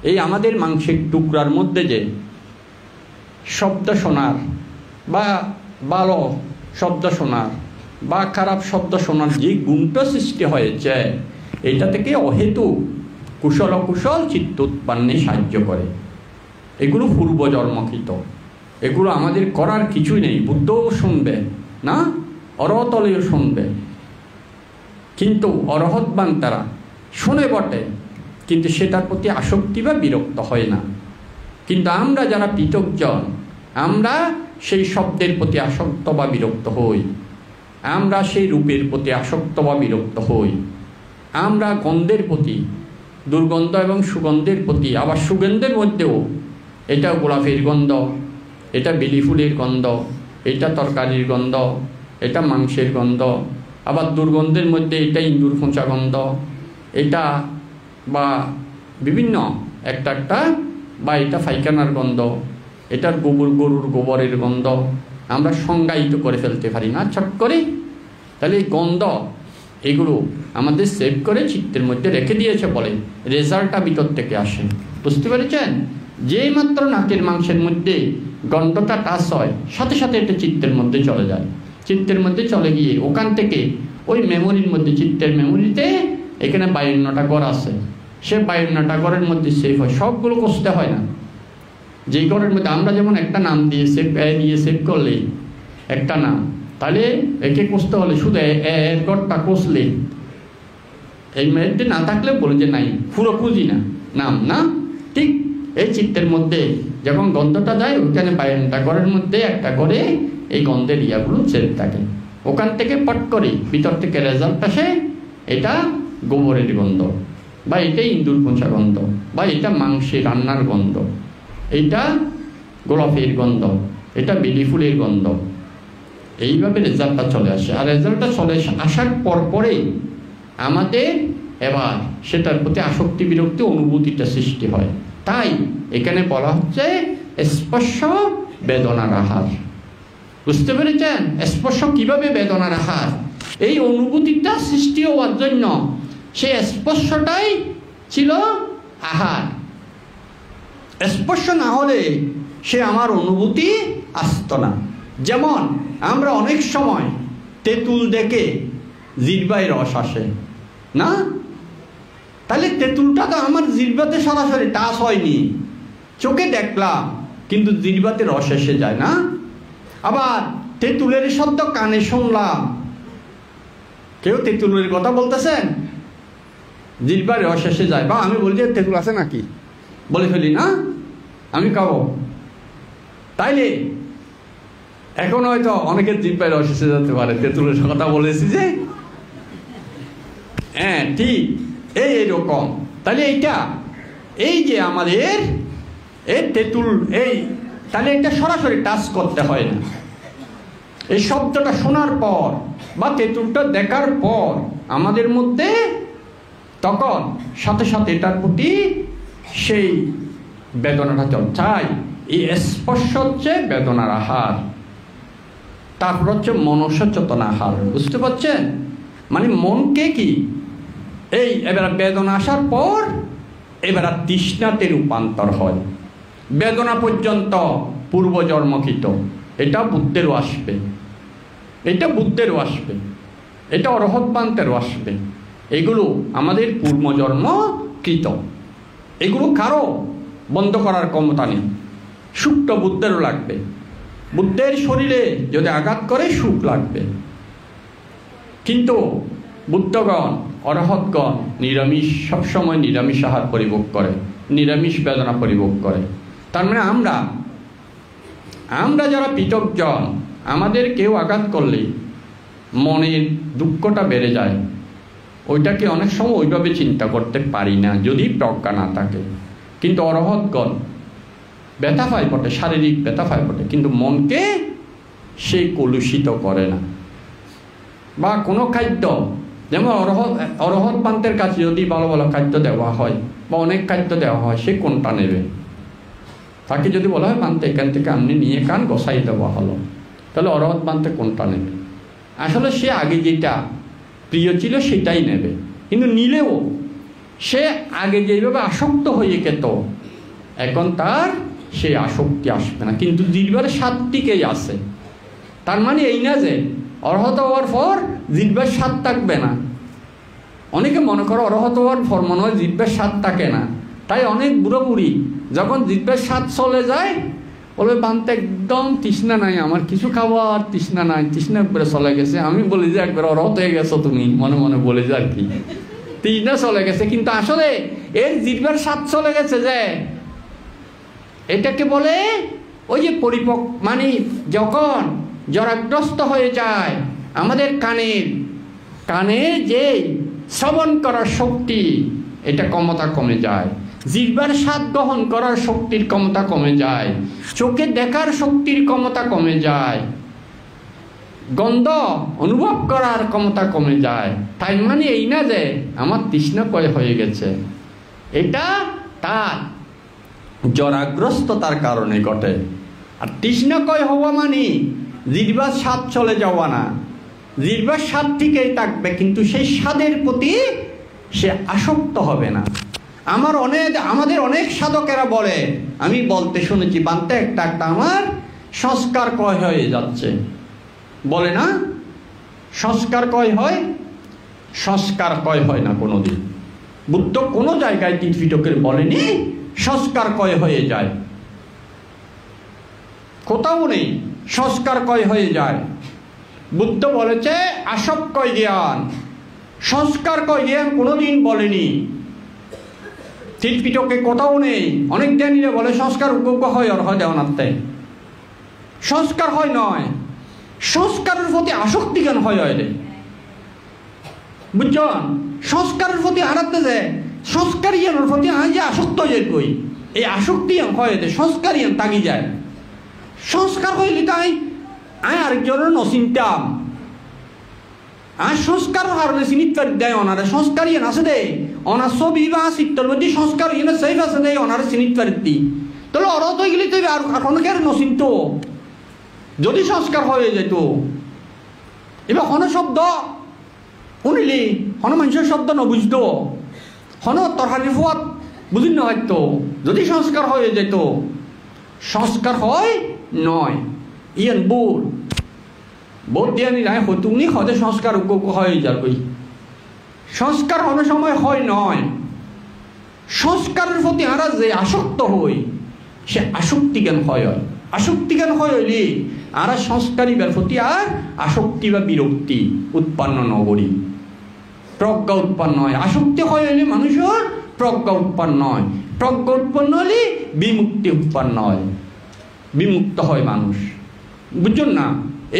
Speaker 1: এই আমাদের মাংসের টুকরার মধ্যে যে শব্দ শোনার বা ভালো শব্দ শোনার বা খারাপ শব্দ শোনার যে গুণটা সৃষ্টি হয়েছে, এটা থেকে অহেতুক কুশল অকুশল চিত্ত উৎপন্নে সাহায্য করে। এগুলো পূর্বজন্মকৃত, এগুলো আমাদের করার কিছুই নেই। বুদ্ধও শুনবে না, অরহতলেও শুনবে, কিন্তু অরহৎবান তারা শুনে বটে, কিন্তু সেটার প্রতি আসক্তি বা বিরক্ত হয় না। কিন্তু আমরা যারা পৃথকজন, আমরা সেই শব্দের প্রতি আসক্ত বা বিরক্ত হই, আমরা সেই রূপের প্রতি আসক্ত বা বিরক্ত হই, আমরা গন্ধের প্রতি, দুর্গন্ধ এবং সুগন্ধের প্রতি, আবার সুগন্ধের মধ্যেও এটা গোলাপের গন্ধ, এটা বেলি ফুলের গন্ধ, এটা তরকারির গন্ধ, এটা মাংসের গন্ধ, আবার দুর্গন্ধের মধ্যে এটা ইঁদুর খোঁচা গন্ধ, এটা বা বিভিন্ন একটা বা এটা পায়খানার গন্ধ, এটার গরুর গোবরের গন্ধ, আমরা সংজ্ঞায়িত করে ফেলতে পারি না ছট করে। তাহলে এই গন্ধ এগুলো আমাদের সেভ করে চিত্তের মধ্যে রেখে দিয়েছে বলে রেজাল্টটা ভিতর থেকে আসে। বুঝতে পেরেছেন? যেই মাত্র নাকের মাংসের মধ্যে গন্ধটা টাচ হয়, সাথে সাথে এটা চিত্তের মধ্যে চলে যায়। চিত্তের মধ্যে চলে গিয়ে ওখান থেকে ওই মেমোরির মধ্যে, চিত্তের মেমোরিতে এখানে 52টা ঘর আছে, সে 52টা ঘরের মধ্যে সেভ হয়, সবগুলো কষতে হয় না। যেই ঘরের মধ্যে আমরা যেমন একটা নাম দিয়ে সেভ করলে একটা নাম, তাহলে একে কষতে হলে শুধু এর ঘরটা কষলে এই মেয়েটি না থাকলে বলে যে নাই, পুরো খুঁজি না নাম না। ঠিক এই চিত্তের মধ্যে যখন গন্ধটা যায়, ওইখানে 52টা ঘরের মধ্যে একটা করে এই গন্ধের ইয়াগুলো সেভ থাকে। ওখান থেকে পট করে ভিতর থেকে রেজাল্ট আসে, এটা গোবরের গন্ধ, বা এটা ইন্দুর পোঁছা গন্ধ, বা এটা মাংসের রান্নার গন্ধ, এইটা গোলাপের গন্ধ, এটা বেলি ফুলের গন্ধ। এইভাবে রেজাল্টটা চলে আসে। আর রেজাল্টটা চলে আসার পরেই আমাদের এবার সেটার প্রতি আসক্তি বিরক্তি অনুভূতিটা সৃষ্টি হয়। তাই এখানে বলা হচ্ছে স্পর্শ বেদনার আহার। বুঝতে পেরেছেন? স্পর্শ কিভাবে বেদনার আহার? এই অনুভূতিটা সৃষ্টি হওয়ার জন্য সেই স্পর্শটাই ছিল আহার। স্পর্শ না হলে সে আমার অনুভূতি আসত না। যেমন আমরা অনেক সময় তেঁতুল দেখে জিহ্বায় রস আসে না, তাহলে তেঁতুলটা তো আমার জিহ্বাতে সরাসরি টাচ হয়নি, চোখে দেখলাম কিন্তু জিহ্বাতে রস এসে যায় না। আবার তেঁতুলের শব্দ কানে শুনলাম, কেউ তেঁতুলের কথা বলতেছেন, জিহ্বার রস এসে যায়, বা আমি বলি যে তেঁতুল আছে নাকি, বলে ফেলি না, আমি খাবো। তাইলে এখন হয়তো অনেকের জিহ্বায় রস এসে যেতে পারে, তেঁতুলের কথা বলেছি যে, হ্যাঁ ঠিক এইরকম। তাহলে এইটা এই যে আমাদের এই তেঁতুল, এই তাহলে এটা সরাসরি টাচ করতে হয় না। এই শব্দটা শোনার পর বা তেঁতুলটা দেখার পর আমাদের মধ্যে তখন সাথে সাথে এটার প্রতি সেই বেদনাটা চল চাই। এই স্পর্শ হচ্ছে বেদনার আহার। তারপর হচ্ছে মনসচেতন আহার। বুঝতে পারছেন? মানে মনকে কি এই এবার বেদনা আসার পর এবার তৃষ্ণাতে রূপান্তর হয়। বেদনা পর্যন্ত পূর্বজন্মকৃত, এটা বুদ্ধেরও আসবে, এটা বুদ্ধেরও আসবে, এটা অরহৎপান্তেরও আসবে। এগুলো আমাদের পূর্বজন্মকৃত, এগুলো কারো বন্ধ করার ক্ষমতা নেই। সুখটা বুদ্ধেরও লাগবে, বুদ্ধের শরীরে যদি আঘাত করে সুখ লাগবে। কিন্তু বুদ্ধগণ অরহৎগণ নিরামিষ, সবসময় নিরামিষ আহার পরিভোগ করে, নিরামিষ বেদনা পরিভোগ করে। তার মানে আমরা যারা পৃথকজন, আমাদের কেউ আঘাত করলে মনের দুঃখটা বেড়ে যায়, ওইটাকে অনেক সময় ওইভাবে চিন্তা করতে পারি না যদি প্রজ্ঞা না থাকে। কিন্তু অরহৎগণ ব্যথা পায় বটে, শারীরিক ব্যথা পায় বটে, কিন্তু মনকে সে কলুষিত করে না। বা কোনো খাদ্য, যেমন অরহৎ পান্তের কাছে যদি ভালো ভালো খাদ্য দেওয়া হয় বা অনেক খাদ্য দেওয়া হয়, সে কোনটা নেবে? তাকে যদি বলা হয় পান্তে এখান থেকে আপনি নিয়ে খান, গোসাই দেওয়া হলো, তাহলে অরহৎ পান্তে কোনটা নেবে? আসলে সে আগে যেটা প্রিয় ছিল সেটাই নেবে, কিন্তু নিলেও সে আগে যেভাবে আসক্ত হয়ে যেত, এখন তার সেই আসক্তি আসবে না, কিন্তু জিহ্বার স্বাদটিকেই আসে। তার মানে এই না যে অরহত হওয়ার পর জিহ্বার স্বাদ থাকবে না। অনেকে মনে করো অরহত হওয়ার পর মনে হয় জিহ্বার স্বাদ থাকে না। তাই অনেক বুড়ো বুড়ি যখন জিহ্বার স্বাদ চলে যায় বলবে বানতে একদম তৃষ্ণা নাই, আমার কিছু খাবার তৃষ্ণা নাই, তৃষ্ণা করে চলে গেছে। আমি বলি যে একবার অরহত হয়ে গেছো তুমি, মনে মনে বলে যে আর কি তৃষ্ণা চলে গেছে, কিন্তু আসলে এর জিহ্বার স্বাদ চলে গেছে। যে এটাকে বলে ওই যে মানে যখন জরাগ্রস্ত হয়ে যায় আমাদের কানের যে শ্রবণ করার শক্তি, এটা ক্ষমতা কমে যায়, জিহ্বার স্বাদ গ্রহণ করার শক্তির ক্ষমতা কমে যায়, চোখে দেখার শক্তির ক্ষমতা কমে যায়, গন্ধ অনুভব করার ক্ষমতা কমে যায়। তাই মানে এই না যে আমার তৃষ্ণা কয় হয়ে গেছে, এটা তার জরাগ্রস্ততার কারণে ঘটে। আর তৃষ্ণা কয় হওয়া মানে জিহ্বার স্বাদ চলে যাওয়া না, জিহ্বার স্বাদ ঠিকই থাকবে, কিন্তু সেই স্বাদের প্রতি সে আসক্ত হবে না। আমাদের অনেক সাধকেরা বলে, আমি বলতে শুনেছি, বানতে একটা আমার সংস্কার কয় হয়ে যাচ্ছে, বলে না সংস্কার কয় হয়, সংস্কার কয় হয় না কোনোদিন। বুদ্ধ কোনো জায়গায় ত্রিপিটকের বলেনি সংস্কার কয় হয়ে যায়, কোথাও নেই সংস্কার কয় হয়ে যায়। বুদ্ধ বলেছে আসক্কয় জ্ঞান, সংস্কার কয় জ্ঞান কোনোদিন বলেনি। ত্রিপিটকে কোথাও নেই। অনেক জ্ঞানীরা বলে সংস্কার উগ্র হয় আর হয় দেওয়ানাতে, সংস্কার হয় নয়, সংস্কারের প্রতি আসক্তি জ্ঞান হয় রে, বুঝছেন? সংস্কারের প্রতি হারাতে যায়, সংস্কার জ্ঞানের প্রতি যে আসক্ত হয়ে কই, এই আসক্তি হয় সংস্কার জ্ঞান তাগি যায়। সংস্কার হইলে তাই আমি আরেকজনের নচিন্তাম, আর সংস্কার কারণে চিনিত দেয় অনারে সংস্কার ইয়ে আছে দে, অনার ছবি বা চিত্তর মধ্যে সংস্কার ইয়ে সেফ আছে দে, অনারে চিনিত পারি তাহলে অরত হয়ে গেলে তুই আর এখনকে আর নচিন্ত যদি সংস্কার হয়ে যেত। এবার হন শব্দ শুনিলি, হন মানুষের শব্দ নবুঝত, হন তরহারি ফুয়াত বুঝি নহয়তো, যদি সংস্কার হয়ে যেত। সংস্কার হয় নয়, ইয়ান বোর বোধ দিয়া নিলাই হতুমনি হদে সংস্কার হয়ে যাবে। সংস্কার অনেক সময় হয় নয়, সংস্কারের প্রতি আমরা যে আসক্ত হই সে আসক্তি জ্ঞান হয়। আসক্তি জ্ঞান হইলে আমরা সংস্কারিবার প্রতি আর আসক্তি বা বিরক্তি উৎপন্ন নগরী, প্রজ্ঞা উৎপন্ন হয়। আসক্তি হইলে মানুষের প্রজ্ঞা উৎপন্ন হয়, প্রজ্ঞা উৎপন্ন হলে বিমুক্তি উৎপন্ন হয়, বিমুক্ত হয় মানুষ। বুঝছেন না?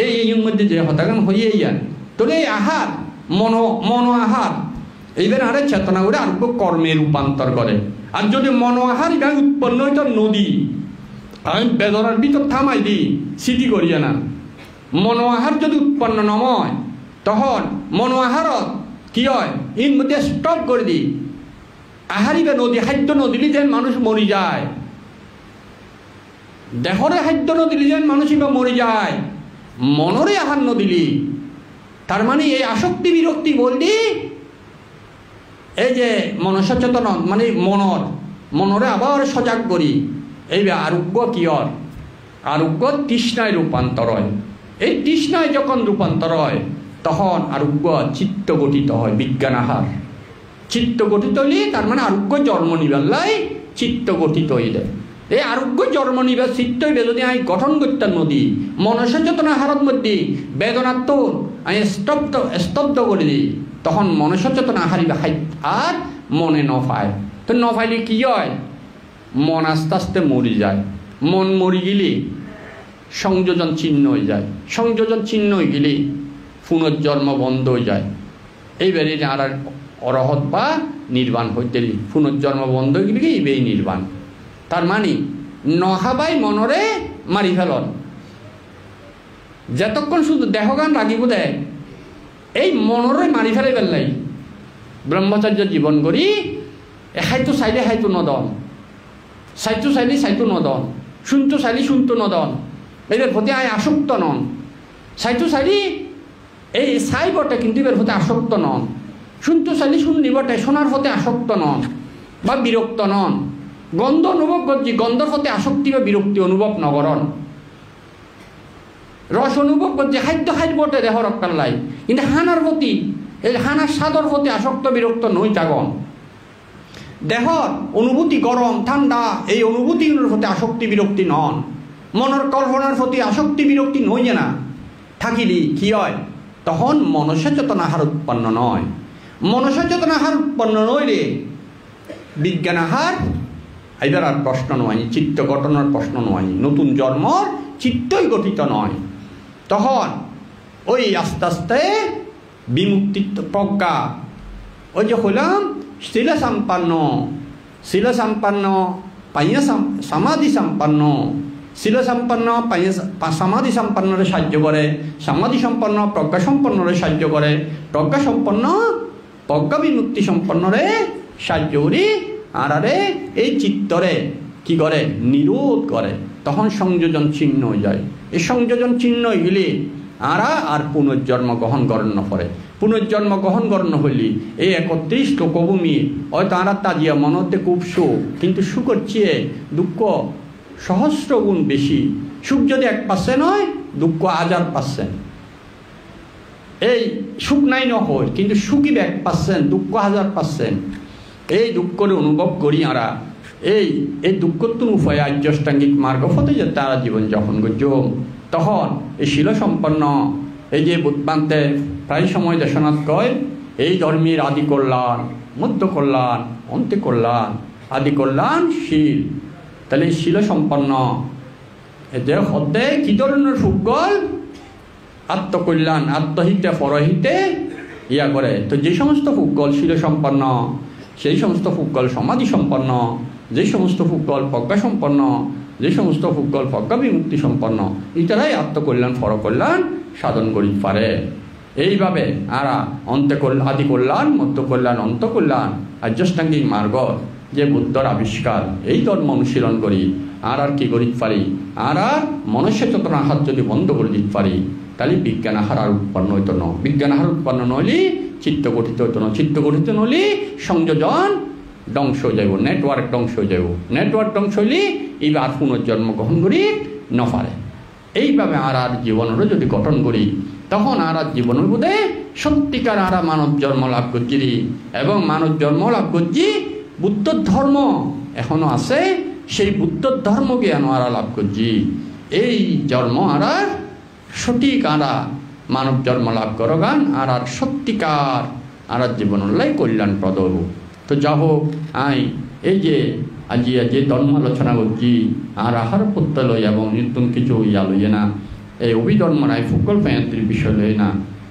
Speaker 1: এই মধ্যে যে হতাগান হয়ে যান তাহলে এই আহার মনো আহার এইবার আরে চেতনা করে আর কর্মে রূপান্তর করে। আর যদি মনো আহার এটা উৎপন্ন হইত নদী, আমি বেদনার ভিতর থামাই দিই স্মৃতি করিয়া না, মনো আহার যদি উৎপন্ন নয় তখন মনো আহারত কি হয় এর মধ্যে স্টপ করে দিই। আহারিবে নদী, খাদ্য নদীলি যেন মানুষ মরি যায়, দেহরে খাদ্য নদীলি যেন মানুষ বা মরি যায়, মনরে আহার নদিলি। তার মানে এই আসক্তি বিরক্তি বললি এই যে মনসচেতন মানে মনরে আবার সজাগ করি। এই আরোগ্য কি হয়? আরোগ্য তৃষ্ণায় রূপান্তর হয়। এই তৃষ্ণায় যখন রূপান্তর হয় তখন আরোগ্য চিত্ত গঠিত হয়, বিজ্ঞান আহার চিত্ত গঠিত হইলে তার মানে আরোগ্য জন্ম নিবেলাই চিত্ত গঠিত হইলে। এই আরোগ্য জন্ম নিবে চিত্ত হইবে যদি আমি গঠন করতাম নদী মনসচেতন আহারের মধ্যে বেদনাত্মর আমি স্তব্ধ করে দিই, তখন মনসচেতন আহারিবে আর মনে নফায়। তো নফাইলে কি হয়? মন আস্তে আস্তে মরি যায়। মন মরি গেলে সংযোজন চিহ্ন হয়ে যায়, সংযোজন চিহ্ন হয়ে গেলে পুনর্জন্ম বন্ধ হয়ে যায়। এইবারে আর অরহত বা নির্বাণ হইতে পুনর্জন্ম বন্ধ হয়ে গেলে এইবেই নির্বাণ। তার মানে নহাবাই মনরে মারি ফেলন, যতক্ষণ শুধু দেহগান রাগিব দেয় এই মনরে মারি ফেলে ফেললাই। ব্রহ্মচর্য জীবন করি খাইতো চাইলে খাইতো নদন, চাইতো চাইলে চাইতো নদন, শুনতো চাইলে শুনতো নদন, এদের প্রতি আয় আসক্ত নন। চাইতো চাইলে এই চাই বটে কিন্তু এর প্রতি আসক্ত নন, শুনতো চাইলে শুননি বটে শোনার প্রতি আসক্ত নন বা বিরক্ত নন। গন্ধ অনুভব করছি, গন্ধর প্রতি আসক্তি বা বিরক্তি অনুভব নগরণ। রস অনুভব করছে, খাদ্য খাদ্য বটে দেহ রক্ষার লাই, কিন্তু হানার প্রতি এই হানার স্বাদর প্রতি আসক্ত বিরক্ত নই থাকন। দেহর অনুভূতি গরম ঠান্ডা এই অনুভূতিগুলোর প্রতি আসক্তি বিরক্তি নন। মনের কল্পনার প্রতি আসক্তি বিরক্তি নই না থাকিলি কি হয়? তখন মনসচেতন আহার উৎপন্ন নয়। মনসচেতন আহার উৎপন্ন নইলে বিজ্ঞান আহার এইবার আর প্রশ্ন নয়, চিত্ত গঠনের প্রশ্ন নয়, নতুন জন্মর চিত্তই গঠিত নয়। তখন ওই আস্তে আস্তে বিমুক্তি প্রজ্ঞা ওই যে হইলাম শিলা সম্পন্ন পাইয়া সমাধি সম্পন্ন, শিলা সম্পন্ন পাইয়া সমাধি সম্পন্নরে সাহায্য করে, সমাধি সম্পন্ন প্রজ্ঞা সম্পন্নরে সাহায্য করে, প্রজ্ঞা সম্পন্ন প্রজ্ঞা বিমুক্তি সম্পন্নরে সাহায্য করি। আর আরে এই চিত্তরে কি করে? নিরোধ করে। তখন সংযোজন চিহ্ন হয়ে যায়। এই সংযোজন চিহ্ন হইলে আর পুনর্জন্ম গ্রহণ গণ্য করে। পুনর্জন্ম গ্রহণ গণ্য হইলি এই 31 লোকভূমি হয়তো আর তাজিয়া মনতে খুব সুখ, কিন্তু সুখের চেয়ে দুঃখ সহস্র গুণ বেশি। সুখ যদি 1% হয় দুঃখ 1000%। এই সুখ নাই নহয় কিন্তু সুখী 1%, দুঃখ 1000%। এই দুঃখরে অনুভব করি আরা এই দুঃখতুন উপায় আর্যষ্টাঙ্গিক মার্গ ফতে যে তারা জীবনযাপন করছ। তখন এই শিল সম্পন্ন এই যে বুদ্ধবান্তে প্রায় সময় দেশনাথ কয় এই ধর্মের আদি কল্যাণ, মধ্য কল্যাণ, অন্তে কল্যাণ, আদি কল্যাণ শীল। তাহলে এই শিল সম্পন্ন এদের হতে কি ধরনের সুগল আত্মকল্যাণ, আত্মহিতে পরহিতে ইয়া করে। তো যে সমস্ত ফুকল শিল সম্পন্ন, সেই সমস্ত ফুকল সমাধি সম্পন্ন, যে সমস্ত ফুকল প্রজ্ঞা সম্পন্ন, যে সমস্ত ফুকল প্রজ্ঞা বিমুক্তি সম্পন্ন, ইতারাই আত্মকল্যাণ পরকল্যাণ সাধন করি পারে। এইভাবে আরা অন্তে আদি কল্যাণ, মধ্য কল্যাণ, অন্ত কল্যাণ আর্যষ্টাঙ্গিক মার্গ যে বুদ্ধর আবিষ্কার, এই ধর্ম অনুশীলন করি আর কি করি পারি। আর মনুষ্যচেতনা হাত যদি বন্ধ করে দিতে পারি তাহলে বিজ্ঞান আহার আর উৎপন্ন হইত না। বিজ্ঞান আহার উৎপন্ন নইলে চিত্ত গঠিত হইত না। চিত্ত গঠিত নইলে সংযোজন ধ্বংস হয়ে যাব, নেটওয়ার্ক ধ্বংস হয়ে যাব। নেটওয়ার্ক ধ্বংস হইলে এইবার পুনর্জন্ম গ্রহণ করি নপারে। এইভাবে আর জীবনেরও যদি গঠন করি তখন আর জীবনের বোধে সত্যিকার আর মানব জন্ম লাভ করছি। এবং মানব জন্ম লাভ করছি বুদ্ধ ধর্ম এখনো আছে, সেই বুদ্ধ ধর্ম জ্ঞান আরা লাভ করছি। এই জন্ম আর সঠিক আরা মানব জন্ম লাভ করো গান আর সত্যিকার আর জীবনলাই কল্যাণপ্রদ হোক। তো যা হোক আই এই যে আজি যে ধর্ম আলোচনা করছি আর আহার পত্র লই এবং নতুন কিছু ইয়া লইয়ে না, এই অভিধর্ম নাই ফুকল ফায়ান্তির বিষয় লই না।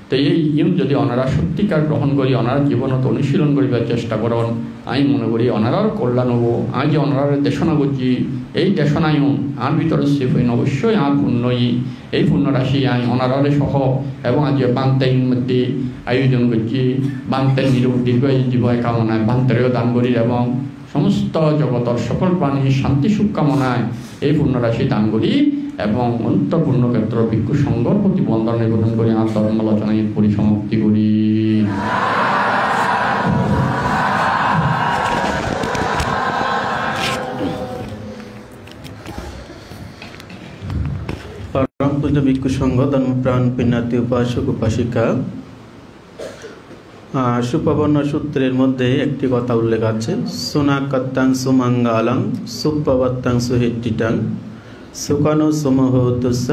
Speaker 1: তো এই যদি ওনারা সত্যিকার গ্রহণ করি, ওনারা জীবনত অনুশীলন করিবার চেষ্টা করন, আমি মনে করি ওনারার কল্যাণ হবো। আমি যে ওনার দেশনা করছি এই দেশনায়ও আর ভিতরে সে হইন অবশ্যই আর পুণ্যই এই পুণ্যরাশি আমি ওনারে সহ এবং আজ বান্তের মধ্যে আয়োজন করছি। বান্তের দীর্ঘ জীবয় কামনায় বান্তেরও দান করি এবং সমস্ত জগতের সকল প্রাণীর শান্তি সুখ কামনায় এই পুণ্যরাশি দান করি এবং অন্তপূর্ণ ক্ষেত্র ভিক্ষু সংঘর প্রতি বন্দনা নিবেদন করি আর ধর্ম আলোচনায় পরিসমাপ্তি করি।
Speaker 2: পরম পূজ্য ভিক্ষু সংঘ ধর্মপ্রাণ পিনাতি উপাসক উপাসিকা সুপবর্ণ সূত্রের মধ্যে একটি কথা উল্লেখ আছে, সোনাকত্তাং সুমঙ্গালং সুপ্রবত্তাং সুহিটিটাং সুকানো সমহতুস্য